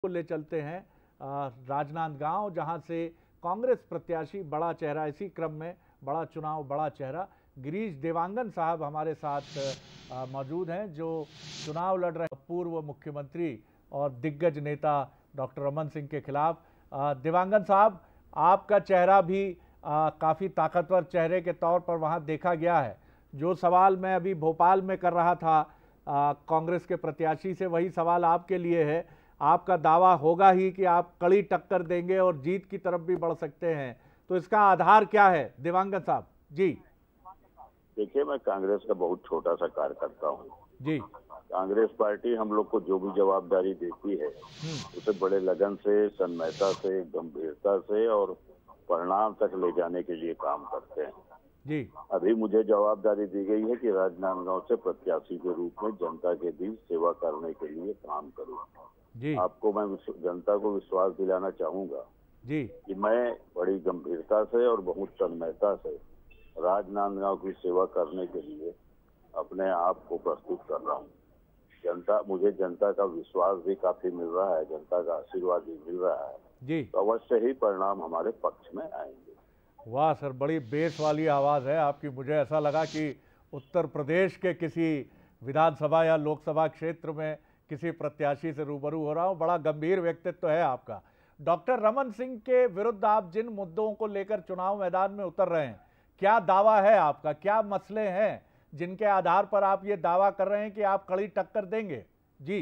को ले चलते हैं राजनांदगांव, जहां से कांग्रेस प्रत्याशी बड़ा चेहरा, इसी क्रम में बड़ा चुनाव बड़ा चेहरा गिरीश देवांगन साहब हमारे साथ मौजूद हैं, जो चुनाव लड़ रहे पूर्व मुख्यमंत्री और दिग्गज नेता डॉक्टर रमन सिंह के खिलाफ। देवांगन साहब, आपका चेहरा भी काफ़ी ताकतवर चेहरे के तौर पर वहां देखा गया है। जो सवाल मैं अभी भोपाल में कर रहा था कांग्रेस के प्रत्याशी से, वही सवाल आपके लिए है। आपका दावा होगा ही कि आप कड़ी टक्कर देंगे और जीत की तरफ भी बढ़ सकते हैं, तो इसका आधार क्या है देवांगन साहब? जी देखिए, मैं कांग्रेस का बहुत छोटा सा कार्यकर्ता हूँ जी। कांग्रेस पार्टी हम लोग को जो भी जवाबदारी देती है उसे बड़े लगन से, तन्मयता से, गंभीरता से और परिणाम तक ले जाने के लिए काम करते हैं जी। अभी मुझे जवाबदारी दी गई है कि राजनांदगांव से प्रत्याशी के रूप में जनता के बीच सेवा करने के लिए काम करूं जी। आपको मैं जनता को विश्वास दिलाना चाहूंगा जी कि मैं बड़ी गंभीरता से और बहुत तन्मयता से राजनांदगांव की सेवा करने के लिए अपने आप को प्रस्तुत कर रहा हूँ। मुझे जनता का विश्वास भी काफी मिल रहा है, जनता का आशीर्वाद भी मिल रहा है जी। तो अवश्य ही परिणाम हमारे पक्ष में आएंगे। वाह सर, बड़ी बेस वाली आवाज़ है आपकी। मुझे ऐसा लगा कि उत्तर प्रदेश के किसी विधानसभा या लोकसभा क्षेत्र में किसी प्रत्याशी से रूबरू हो रहा हूँ। बड़ा गंभीर व्यक्तित्व है आपका। डॉक्टर रमन सिंह के विरुद्ध आप जिन मुद्दों को लेकर चुनाव मैदान में उतर रहे हैं, क्या दावा है आपका? क्या मसले हैं जिनके आधार पर आप ये दावा कर रहे हैं कि आप कड़ी टक्कर देंगे? जी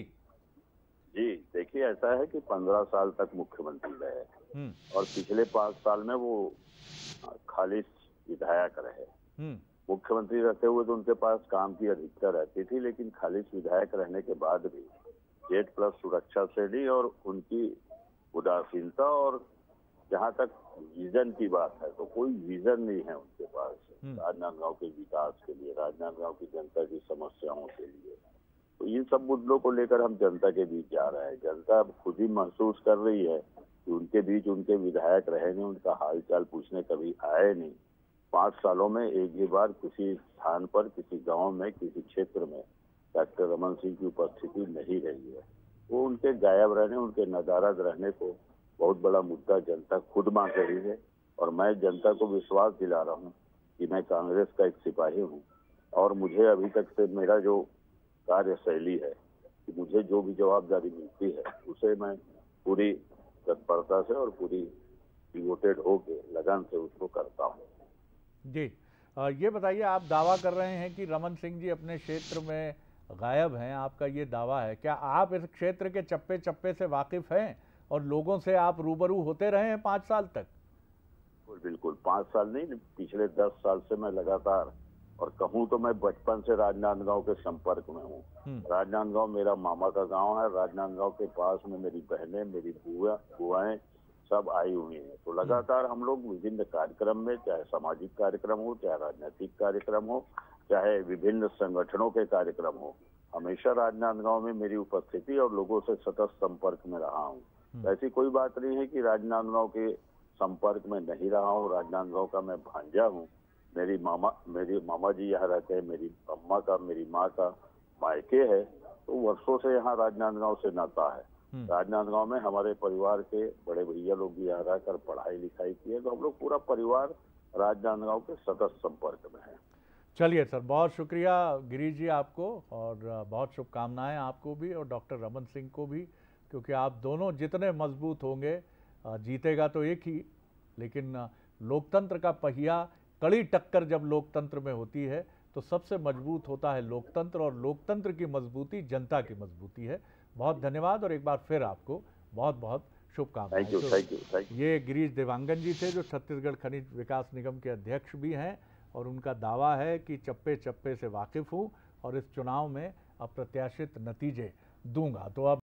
जी, देखिए, ऐसा है कि 15 साल तक मुख्यमंत्री रहे और पिछले 5 साल में वो खालिश विधायक रहे। मुख्यमंत्री रहते हुए तो उनके पास काम की अधिकता रहती थी, लेकिन खालिश विधायक रहने के बाद भी जेड प्लस सुरक्षा श्रेणी और उनकी उदासीनता और जहां तक विजन की बात है तो कोई विजन नहीं है उनके पास राजनांदगांव के विकास के लिए, राजनांदगांव की जनता की समस्याओं के लिए। तो इन सब मुद्दों को लेकर हम जनता के बीच जा रहे हैं। जनता खुद ही महसूस कर रही है कि उनके बीच उनके विधायक रहे नहीं, उनका हालचाल पूछने कभी आए नहीं। 5 सालों में एक भी बार किसी स्थान पर, किसी गांव में, किसी क्षेत्र में डॉक्टर रमन सिंह की उपस्थिति नहीं रही है। वो उनके गायब रहने, उनके नदारद रहने को बहुत बड़ा मुद्दा जनता खुद मांग रही है और मैं जनता को विश्वास दिला रहा हूँ कि मैं कांग्रेस का एक सिपाही हूँ और मुझे अभी तक से मेरा जो कार्यशैली है कि मुझे जो भी जवाबदारी मिलती है उसे मैं पूरी तत्परता से और पूरी डिवोटेड होके लगन से उसको करता हूँ। जी, ये बताइए, आप दावा कर रहे हैं कि रमन सिंह जी अपने क्षेत्र में गायब हैं, आपका ये दावा है। क्या आप इस क्षेत्र के चप्पे चप्पे से वाकिफ हैं और लोगों से आप रूबरू होते रहे हैं 5 साल तक? बिल्कुल 5 साल नहीं, पिछले 10 साल से मैं लगातार, और कहूँ तो मैं बचपन से राजनांदगांव के संपर्क में हूँ। राजनांदगांव मेरा मामा का गांव है। राजनांदगांव के पास में मेरी बहनें, मेरी बुआएं सब आई हुई हैं। तो लगातार हम लोग विभिन्न कार्यक्रम में, चाहे सामाजिक कार्यक्रम हो, चाहे राजनीतिक कार्यक्रम हो, चाहे विभिन्न संगठनों के कार्यक्रम हो, हमेशा राजनांदगांव में मेरी उपस्थिति और लोगों से सतत संपर्क में रहा हूँ। ऐसी कोई बात नहीं है कि राजनांदगांव के संपर्क में नहीं रहा हूँ। राजनांदगांव का मैं भांजा हूँ। मेरे मामा जी यहाँ रहते हैं, मेरी माँ का मायके है, तो वर्षों से यहाँ राजनांदगांव से नाता है। राजनांदगांव में हमारे परिवार के बड़े भैया लोग भी यहाँ रहकर पढ़ाई लिखाई किए, तो हम लोग पूरा परिवार राजनांदगांव के सतत संपर्क में है। चलिए सर, बहुत शुक्रिया गिरीश जी आपको, और बहुत शुभकामनाएं आपको भी और डॉक्टर रमन सिंह को भी, क्योंकि आप दोनों जितने मजबूत होंगे, जीतेगा तो एक ही, लेकिन लोकतंत्र का पहिया, कड़ी टक्कर जब लोकतंत्र में होती है तो सबसे मजबूत होता है लोकतंत्र, और लोकतंत्र की मजबूती जनता की मजबूती है। बहुत धन्यवाद और एक बार फिर आपको बहुत बहुत शुभकामनाएं। Thank you. ये गिरीश देवांगन जी थे, जो छत्तीसगढ़ खनिज विकास निगम के अध्यक्ष भी हैं, और उनका दावा है कि चप्पे चप्पे से वाकिफ हूँ और इस चुनाव में अप्रत्याशित नतीजे दूंगा। तो अब